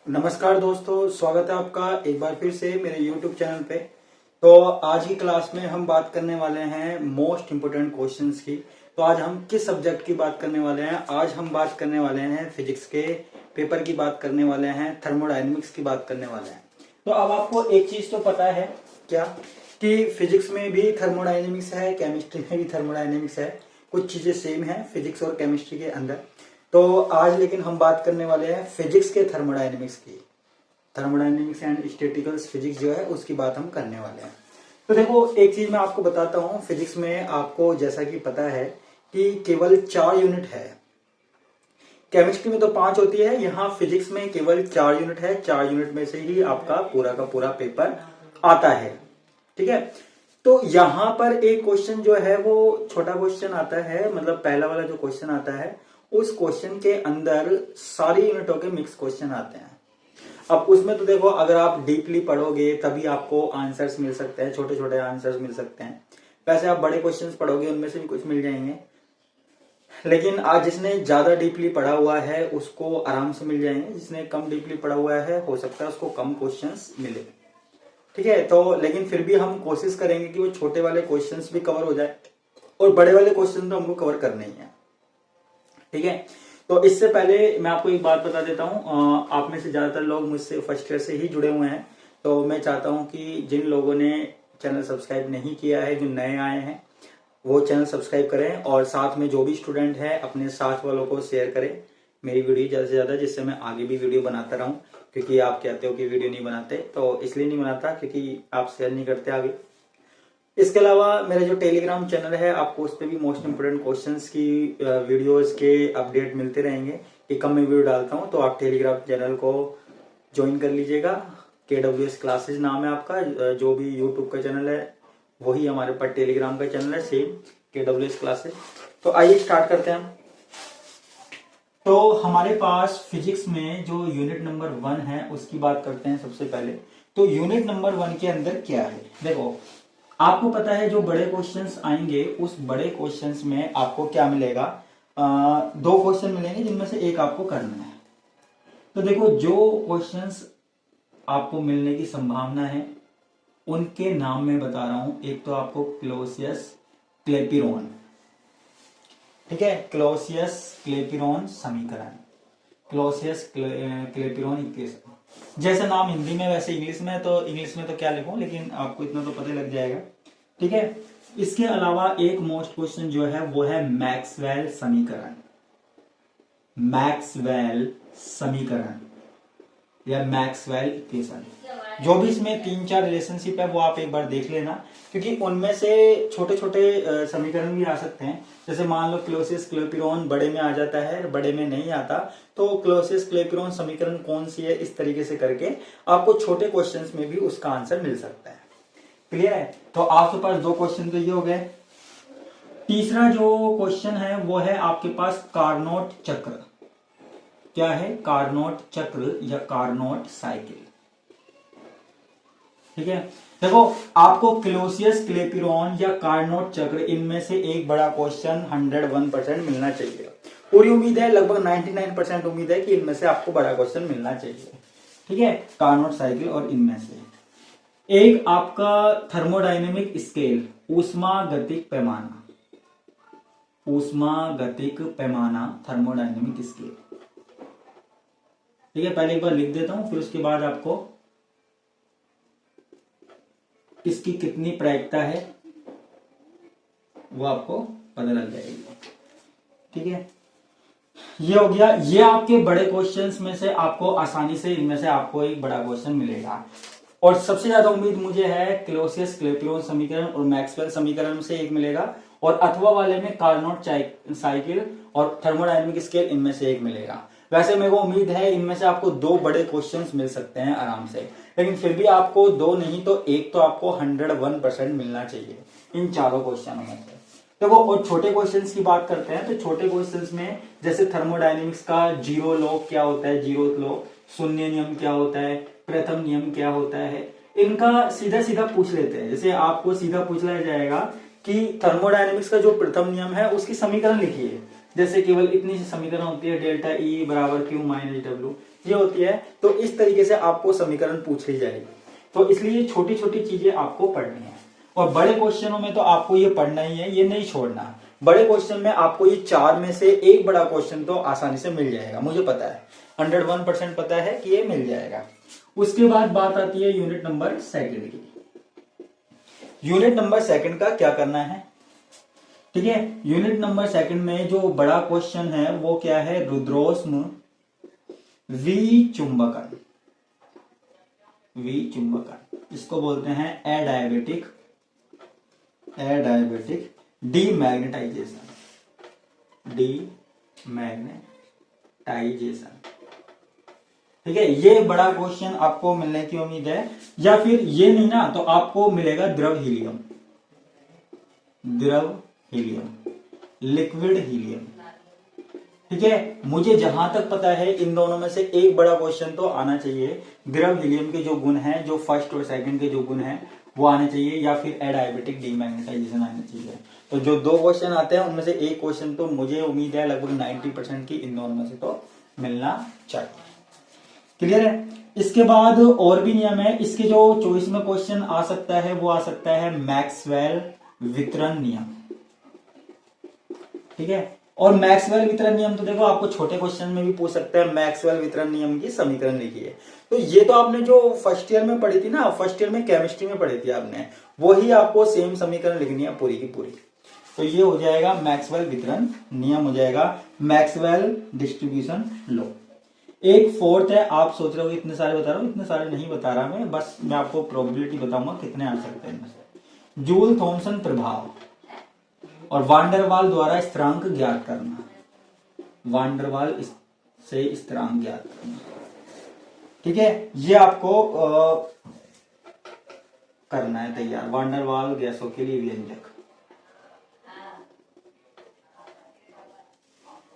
नमस्कार दोस्तों, स्वागत है आपका एक बार फिर से मेरे YouTube चैनल पे। तो आज की क्लास में हम बात करने वाले हैं मोस्ट इम्पोर्टेंट क्वेश्चंस की। तो आज हम किस सब्जेक्ट की बात करने वाले हैं? आज हम बात करने वाले हैं फिजिक्स के पेपर की बात करने वाले हैं, थर्मोडायनेमिक्स की बात करने वाले हैं। तो अब आपको एक चीज तो पता है क्या, कि फिजिक्स में भी थर्मोडायनेमिक्स है, केमिस्ट्री में भी थर्मोडायनेमिक्स है। कुछ चीजें सेम है फिजिक्स और केमिस्ट्री के अंदर। तो आज लेकिन हम बात करने वाले हैं फिजिक्स के थर्मोडायनेमिक्स की। थर्मोडायनेमिक्स एंड स्टैटिकल्स फिजिक्स जो है उसकी बात हम करने वाले हैं। तो देखो, एक चीज मैं आपको बताता हूँ। फिजिक्स में आपको जैसा कि पता है कि केवल 4 यूनिट है। केमिस्ट्री में तो 5 होती है, यहाँ फिजिक्स में केवल 4 यूनिट है। 4 यूनिट में से ही आपका पूरा का पूरा पेपर आता है। ठीक है। तो यहाँ पर एक क्वेश्चन जो है वो छोटा क्वेश्चन आता है, मतलब पहला वाला जो क्वेश्चन आता है उस क्वेश्चन के अंदर सारी यूनिटों के मिक्स क्वेश्चन आते हैं। अब उसमें तो देखो, अगर आप डीपली पढ़ोगे तभी आपको आंसर्स मिल सकते हैं, छोटे छोटे आंसर्स मिल सकते हैं। वैसे आप बड़े क्वेश्चंस पढ़ोगे उनमें से भी कुछ मिल जाएंगे, लेकिन आज जिसने ज्यादा डीपली पढ़ा हुआ है उसको आराम से मिल जाएंगे। जिसने कम डीपली पढ़ा हुआ है हो सकता है उसको कम क्वेश्चंस मिले। ठीक है। तो लेकिन फिर भी हम कोशिश करेंगे कि वो छोटे वाले क्वेश्चंस भी कवर हो जाए और बड़े वाले क्वेश्चन तो हमको कवर करने ही है। ठीक है। तो इससे पहले मैं आपको एक बात बता देता हूँ। आप में से ज्यादातर लोग मुझसे फर्स्ट ईयर से ही जुड़े हुए हैं। तो मैं चाहता हूँ कि जिन लोगों ने चैनल सब्सक्राइब नहीं किया है, जो नए आए हैं, वो चैनल सब्सक्राइब करें और साथ में जो भी स्टूडेंट है अपने साथ वालों को शेयर करें मेरी वीडियो ज्यादा से ज्यादा, जिससे मैं आगे भी वीडियो बनाता रहूं। क्योंकि आप कहते हो कि वीडियो नहीं बनाते, तो इसलिए नहीं बनाता क्योंकि आप शेयर नहीं करते आगे। इसके अलावा मेरा जो टेलीग्राम चैनल है, आपको उस पर भी मोस्ट इम्पोर्टेंट क्वेश्चंस की वीडियोस के अपडेट मिलते रहेंगे कि कब मैं वीडियो डालता हूं। तो आप टेलीग्राम चैनल को ज्वाइन कर लीजिएगा। KWS क्लासेज नाम है आपका। जो भी यूट्यूब का चैनल है वही हमारे पास टेलीग्राम का चैनल है, सेम KWS क्लासेज। तो आइए स्टार्ट करते हैं। तो हमारे पास फिजिक्स में जो यूनिट नंबर 1 है उसकी बात करते हैं सबसे पहले। तो यूनिट नंबर 1 के अंदर क्या है? देखो, आपको पता है जो बड़े क्वेश्चंस आएंगे उस बड़े क्वेश्चंस में आपको क्या मिलेगा? 2 क्वेश्चन मिलेंगे जिनमें से एक आपको करना है। तो देखो, जो क्वेश्चंस आपको मिलने की संभावना है उनके नाम मैं बता रहा हूं। एक तो आपको क्लॉसियस क्लेपिरॉन, ठीक है, क्लॉसियस क्लेपिरॉन समीकरण, क्लॉसियस क्लेपिरॉन इक्वेशन। जैसा नाम हिंदी में वैसे इंग्लिश में, तो इंग्लिश में तो क्या लिखूं, लेकिन आपको इतना तो पता लग जाएगा। ठीक है। इसके अलावा एक मोस्ट क्वेश्चन जो है वो है मैक्सवेल समीकरण। मैक्सवेल समीकरण या मैक्सवेल इक्वेशन। जो भी इसमें 3-4 रिलेशनशिप है वो आप एक बार देख लेना, क्योंकि उनमें से छोटे छोटे समीकरण भी आ सकते हैं। जैसे मान लो क्लॉसियस क्लेपिरॉन बड़े में आ जाता है, बड़े में नहीं आता, तो क्लॉसियस क्लेपिरॉन समीकरण कौन सी है, इस तरीके से करके आपको छोटे क्वेश्चंस में भी उसका आंसर मिल सकता है। क्लियर है? तो आपके पास 2 क्वेश्चन तो ये हो गए। तीसरा जो क्वेश्चन है वो है आपके पास कार्नोट चक्र। क्या है? कार्नोट चक्र या कार्नोट साइकिल। ठीक है। देखो, आपको क्लॉसियस क्लेपिरॉन या कार्नोट चक्र, इनमें से एक बड़ा क्वेश्चन 101% मिलना चाहिए। पूरी उम्मीद है, लगभग 99% उम्मीद है कि इनमें से आपको बड़ा क्वेश्चन मिलना चाहिए। ठीक है। कार्नोट साइकिल और इनमें से एक आपका थर्मोडायनेमिक स्केल, ऊष्मागतिक पैमाना, ऊष्मागतिक पैमाना, थर्मोडायनेमिक स्केल। ठीक है। पहले एक बार लिख देता हूं, फिर उसके बाद आपको इसकी कितनी प्रायिकता है वो आपको पता लग जाएगी। ठीक है। ये हो गया। ये आपके बड़े क्वेश्चंस में से आपको आसानी से, इनमें से आपको एक बड़ा क्वेश्चन मिलेगा। और सबसे ज्यादा उम्मीद मुझे है क्लॉसियस क्लेपिरॉन समीकरण और मैक्सवेल समीकरण से एक मिलेगा, और अथवा वाले में कार्नोट साइकिल और थर्मोडायनेमिक स्केल, इनमें से एक मिलेगा। वैसे मेरे को उम्मीद है इनमें से आपको 2 बड़े क्वेश्चंस मिल सकते हैं आराम से, लेकिन फिर भी आपको 2 नहीं तो एक तो आपको 101% मिलना चाहिए इन चारों क्वेश्चनों में से। देखो, और छोटे क्वेश्चंस की बात करते हैं तो छोटे क्वेश्चंस में जैसे थर्मोडायनेमिक्स का जीरो लॉ क्या होता है, जीरो लॉ, शून्य नियम क्या होता है, प्रथम नियम क्या होता है, इनका सीधा सीधा पूछ लेते हैं। जैसे आपको सीधा पूछ लिया जाएगा कि थर्मोडायनेमिक्स का जो प्रथम नियम है उसकी समीकरण लिखिए। जैसे केवल इतनी सी समीकरण होती है, डेल्टा E बराबर Q माइनस W। ये होती है। तो इस तरीके से आपको समीकरण पूछ ली जाएगी। तो इसलिए छोटी छोटी चीजें आपको पढ़नी है। और बड़े क्वेश्चनों में तो आपको ये पढ़ना ही है, ये नहीं छोड़ना। बड़े क्वेश्चन में आपको ये 4 में से एक बड़ा क्वेश्चन तो आसानी से मिल जाएगा, मुझे पता है, 101% पता है कि ये मिल जाएगा। उसके बाद बात आती है यूनिट नंबर 2 की। यूनिट नंबर 2 का क्या करना है, ठीक है। यूनिट नंबर 2 में जो बड़ा क्वेश्चन है वो क्या है, रुद्रोष्म विचुंबकन। विचुंबकन इसको बोलते हैं एडायबेटिक डीमैग्नेटाइजेशन। ठीक है, ये बड़ा क्वेश्चन आपको मिलने की उम्मीद है। या फिर ये नहीं ना तो आपको मिलेगा द्रव हीलियम, लिक्विड हीलियम। ठीक है, मुझे जहां तक पता है इन दोनों में से एक बड़ा क्वेश्चन तो आना चाहिए। द्रव हीलियम के जो गुण हैं, जो फर्स्ट और सेकंड के जो गुण हैं वो आने चाहिए, या फिर एडायबेटिक डीमैग्नेटाइजेशन आना चाहिए। तो जो 2 क्वेश्चन आते हैं उनमें से एक क्वेश्चन तो मुझे उम्मीद है लगभग 90% की इन दोनों में से तो मिलना चाहिए। क्लियर है। इसके बाद और भी नियम है। इसके जो चॉइस में क्वेश्चन आ सकता है वो आ सकता है मैक्सवेल वितरण नियम। ठीक है, और मैक्सवेल वितरण नियम तो देखो आपको छोटे क्वेश्चन में भी पूछ सकते हैं। मैक्सवेल वितरण नियम की समीकरण लिखिए। तो ये तो आपने जो फर्स्ट ईयर में पढ़ी थी ना, फर्स्ट ईयर में केमिस्ट्री में पढ़ी थी आपने, वही आपको सेम समीकरण लिखनी है पूरी की पूरी। तो ये हो जाएगा मैक्सवेल वितरण नियम, हो जाएगा मैक्सवेल डिस्ट्रीब्यूशन लॉ। एक फोर्थ है, आप सोच रहे हो इतने सारे बता रहा हूं, इतने सारे नहीं बता रहा मैं, बस मैं आपको प्रोबेबिलिटी बताऊंगा कितने आ सकते हैं इनमें से। जूल थॉमसन प्रभाव और वांडरवाल द्वारा स्थिरांक ज्ञात करना। वांडरवाल से स्थिरांक ज्ञात करना। ठीक है, ये आपको करना है तैयार। वांडरवाल गैसों के लिए व्यंजक।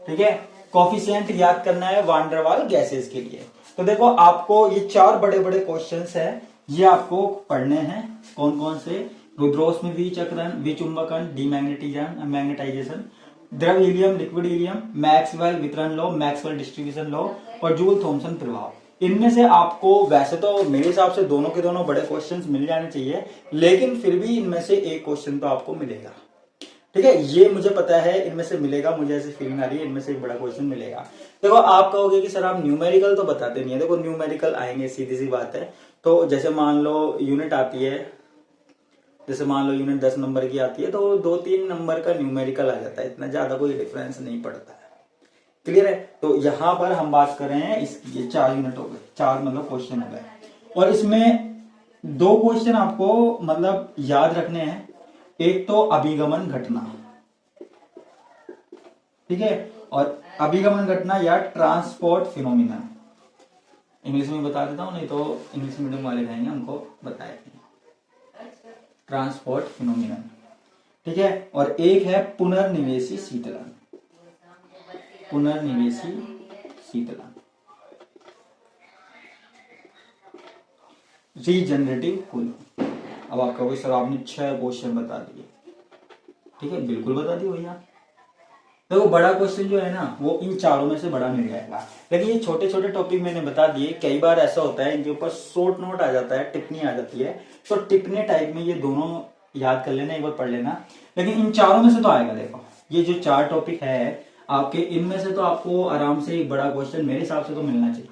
ठीक है, कोफिशिएंट याद करना है वांडरवाल गैसेस के लिए। तो देखो आपको ये 4 बड़े बड़े क्वेश्चंस है, ये आपको पढ़ने हैं। कौन कौन से, रुद्रोष्म विचक्रण, विचुंबकन, मैग्नेटाइजेशन, द्रव हीलियम, लिक्विड हीलियम, मैक्सवेल वितरण लॉ, मैक्सवेल डिस्ट्रीब्यूशन लॉ और जूल थॉमसन प्रभाव। इनमें से आपको वैसे तो मेरे हिसाब से दोनों के दोनों बड़े क्वेश्चंस मिल जाने चाहिए, लेकिन फिर भी इनमें से एक क्वेश्चन तो आपको मिलेगा। ठीक है, ये मुझे पता है इनमें से मिलेगा, मुझे ऐसी फीलिंग आ रही है इनमें से एक बड़ा क्वेश्चन मिलेगा। देखो आप कहोगे कि सर आप न्यूमेरिकल तो बताते नहीं है। देखो न्यूमेरिकल आएंगे, सीधी सी बात है। तो जैसे मान लो यूनिट आती है, जैसे मान लो यूनिट 10 नंबर की आती है, तो 2-3 नंबर का न्यूमेरिकल आ जाता है, इतना ज्यादा कोई डिफरेंस नहीं पड़ता है। क्लियर है। तो यहाँ पर हम बात कर रहे हैं इसकी, ये 4 यूनिट हो गए, 4 मतलब क्वेश्चन हो गए, और इसमें 2 क्वेश्चन आपको मतलब याद रखने हैं। एक तो अभिगमन घटना, ठीक है, और अभिगमन घटना या ट्रांसपोर्ट फिनोमिना। इंग्लिश में बता देता हूं, नहीं तो इंग्लिश मीडियम वाले कहेंगे हमको बताए ट्रांसपोर्ट फिनोमिना। ठीक है, और एक है पुनर्निवेशी शीतलन। पुनर्निवेशी शीतलन, रीजनरेटिव कूलिंग। अब आप कहोगे सर आपने 6 क्वेश्चन बता दिए। ठीक है, बिल्कुल बता दिए भैया। देखो बड़ा क्वेश्चन जो है ना वो इन 4 में से बड़ा मिल जाएगा, लेकिन ये छोटे छोटे टॉपिक मैंने बता दिए। कई बार ऐसा होता है इनके ऊपर शॉर्ट नोट आ जाता है, टिप्पणी आ जाती है, तो टिप्पणी टाइप में ये दोनों याद कर लेना, एक बार पढ़ लेना। लेकिन इन 4 में से तो आएगा। देखो ये जो 4 टॉपिक है आपके, इनमें से तो आपको आराम से एक बड़ा क्वेश्चन मेरे हिसाब से तो मिलना चाहिए।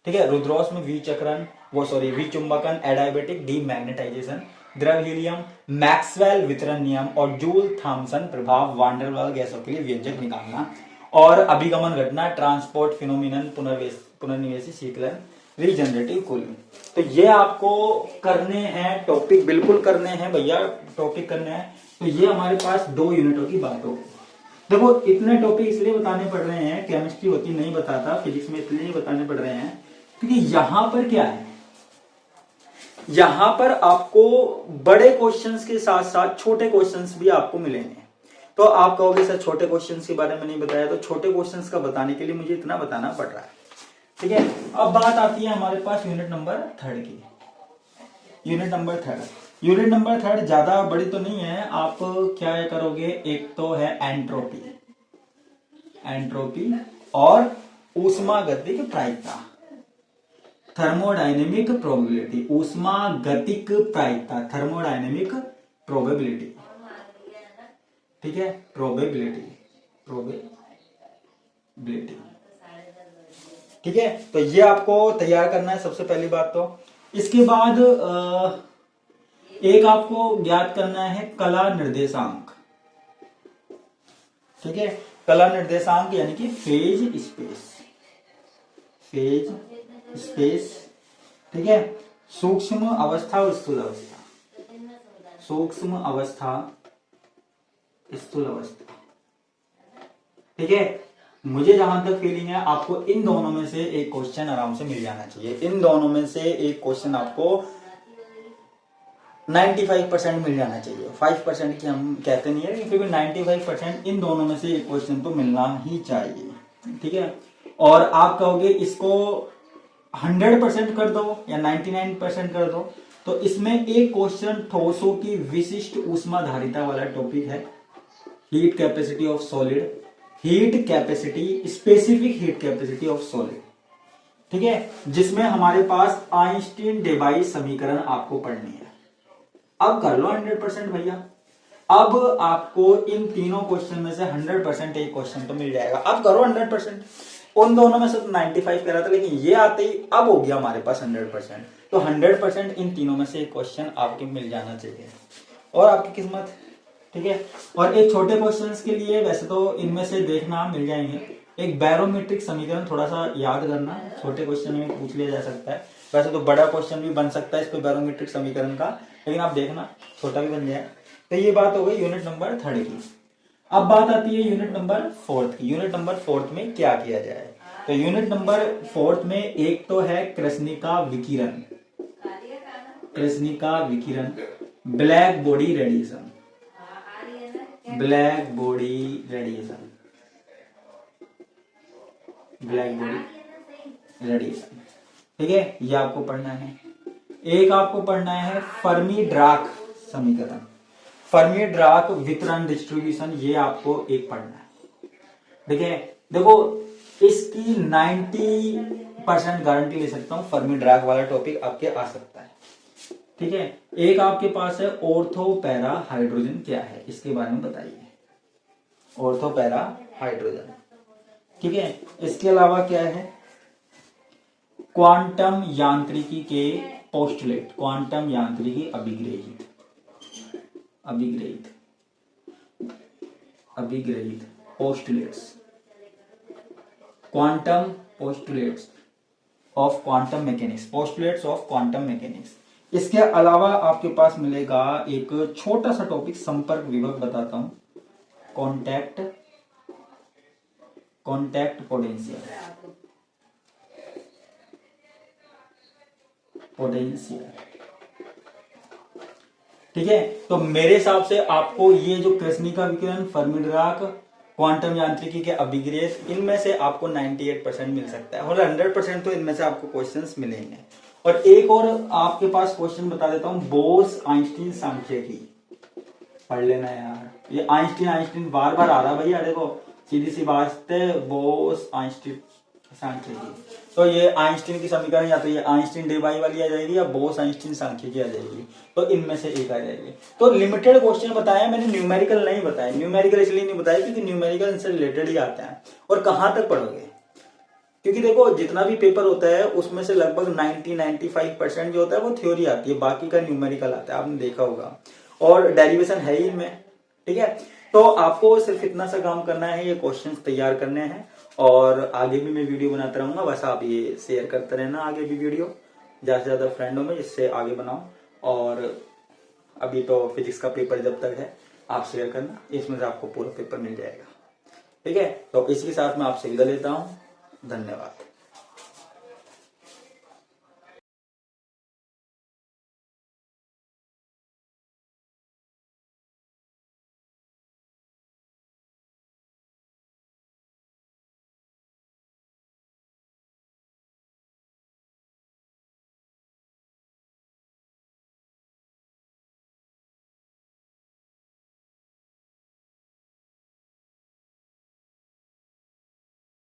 ठीक है, रुद्रोष्म विचक्रण, विचुंबकन, एडायबेटिक डीमैग्नेटाइजेशन, द्रव हीलियम, मैक्सवेल वितरण नियम और जूल थॉमसन प्रभाव, वांडरवाल गैसों के लिए व्यंजक निकालना, और अभिगमन घटना, ट्रांसपोर्ट फिनोमिनन, पुनर्निवेशी शीतलन, रीजनरेटिव कूलिंग। तो ये आपको करने हैं टॉपिक, बिल्कुल करने हैं भैया, टॉपिक करने हैं। तो ये हमारे पास 2 यूनिटों की बात होगी। देखो इतने टॉपिक इसलिए बताने पड़ रहे हैं, केमिस्ट्री होती नहीं बताता, फिजिक्स में इसलिए बताने पड़ रहे हैं क्योंकि यहां पर क्या है, यहां पर आपको बड़े क्वेश्चंस के साथ साथ छोटे क्वेश्चंस भी आपको मिलेंगे। तो आप कहोगे सर छोटे क्वेश्चंस के बारे में नहीं बताया, तो छोटे क्वेश्चंस का बताने के लिए मुझे इतना बताना पड़ रहा है। ठीक है, अब बात आती है हमारे पास यूनिट नंबर 3 की। यूनिट नंबर 3 ज्यादा बड़ी तो नहीं है। आप क्या करोगे, एक तो है एंट्रोपी और ऊष्मागतिक प्रायिकता, थर्मोडायनेमिक प्रोबेबिलिटी, ऊष्मागतिक प्रायिकता, थर्मोडायनेमिक प्रोबेबिलिटी, ठीक है, प्रोबेबिलिटी, ठीक है। तो ये आपको तैयार करना है सबसे पहली बात। तो इसके बाद एक आपको ज्ञात करना है कला निर्देशांक, ठीक है, कला निर्देशांक यानी कि फेज स्पेस, ठीक है, सूक्ष्म अवस्था और स्थूल अवस्था, सूक्ष्म अवस्था, स्थूल अवस्था, ठीक है। मुझे जहां तक फीलिंग है आपको इन दोनों में से एक क्वेश्चन आराम से मिल जाना चाहिए, इन दोनों में से एक क्वेश्चन आपको 95% मिल जाना चाहिए। 5% की हम कहते नहीं है, लेकिन फिर भी 95% इन दोनों में से एक क्वेश्चन तो मिलना ही चाहिए, ठीक है। और आप कहोगे इसको 100% कर दो या 99% कर दो, तो इसमें एक क्वेश्चन ठोसों की विशिष्ट ऊष्माधारिता वाला टॉपिक है, heat capacity of solid, heat capacity, specific heat capacity of solid, ठीक है, जिसमें हमारे पास आइंस्टीन डेबाई समीकरण आपको पढ़नी है। अब कर लो 100% भैया। अब आपको इन तीनों क्वेश्चन में से 100% एक क्वेश्चन तो मिल जाएगा। अब करो 100%। उन दोनों में से तो 95 कह रहा था, लेकिन ये आते ही अब हो गया हमारे पास 100%। तो 100% इन तीनों में से एक क्वेश्चन आपके मिल जाना चाहिए और आपकी किस्मत, ठीक है। और एक छोटे क्वेश्चंस के लिए वैसे तो इनमें से देखना मिल जाएंगे, एक बैरोमेट्रिक समीकरण थोड़ा सा याद करना, छोटे क्वेश्चन में पूछ लिया जा सकता है, वैसे तो बड़ा क्वेश्चन भी बन सकता है इस पे बैरोमेट्रिक समीकरण का, लेकिन आप देखना छोटा भी बन जाए। तो ये बात हो गई यूनिट नंबर 3 की। अब बात आती है यूनिट नंबर 4 की। यूनिट नंबर 4 में क्या किया जाए? तो यूनिट नंबर 4 में एक तो है कृष्णिका विकिरण, कृष्णिका विकिरण, black body radiation, black body radiation, black body radiation, ठीक है, ये आपको पढ़ना है। एक आपको पढ़ना है फर्मी ड्राक समीकरण, फर्मी ड्राक वितरण डिस्ट्रीब्यूशन, ये आपको एक पढ़ना है, ठीक है। देखो इसकी 90% गारंटी ले सकता हूं, फर्मी ड्राक वाला टॉपिक आपके आ सकता है, ठीक है। एक आपके पास है ऑर्थो पैरा हाइड्रोजन, क्या है इसके बारे में बताइए, ऑर्थो पैरा हाइड्रोजन, ठीक है। इसके अलावा क्या है, क्वांटम यांत्रिकी के पोस्टुलेट, क्वांटम यांत्रिकी अभिग्रहित, अभिग्रहित, अभिग्रहित postulates, quantum postulates of quantum mechanics, postulates of quantum mechanics. इसके अलावा आपके पास मिलेगा एक छोटा सा टॉपिक, संपर्क विभव बताता हूं, कॉन्टैक्ट, कॉन्टैक्ट पोटेंशियल, पोटेंशियल, ठीक है। तो मेरे हिसाब से आपको ये जो कृष्णिका विकिरण, फर्मी ड्राक, क्वांटम यांत्रिकी के अभिग्रहित, इनमें से आपको 98% मिल सकता है और 100% तो इनमें से आपको क्वेश्चंस मिलेंगे। और एक और आपके पास क्वेश्चन बता देता हूं, बोस आइंस्टीन सांख्यिकी, पढ़ लेना यार, ये आइंस्टीन आइंस्टीन बार बार आ रहा भैया, देखो सीधी सी बात है, बोस आइंस्टीन सांख्यिकी। तो ये आइंस्टीन की समीकरण या तो ये आइंस्टीन डेबाई वाली आ जाएगी या बोस आइंस्टीन सांख्यिकी आ जाएगी, तो इनमें से एक आ जाएगी। तो लिमिटेड क्वेश्चन बताया मैंने, न्यूमेरिकल नहीं बताया। न्यूमेरिकल इसलिए नहीं बताया क्योंकि न्यूमेरिकल इनसे रिलेटेड ही आता है। और कहां तक पढ़ोगे, क्योंकि देखो जितना भी पेपर होता है उसमें से लगभग 90-95% जो होता है वो थ्योरी आती है, बाकी का न्यूमेरिकल आता है, आपने देखा होगा, और डेरिवेशन है ही इनमें, ठीक है। तो आपको सिर्फ इतना सा काम करना है, ये क्वेश्चंस तैयार करने हैं, और आगे भी मैं वीडियो बनाता रहूंगा, बस आप ये शेयर करते रहना आगे भी वीडियो ज्यादा से ज्यादा फ्रेंडों में, जिससे आगे बनाओ। और अभी तो फिजिक्स का पेपर जब तक है आप शेयर करना, इसमें से आपको पूरा पेपर मिल जाएगा, ठीक है। तो इसी के साथ मैं आपसे विदा लेता हूं, धन्यवाद।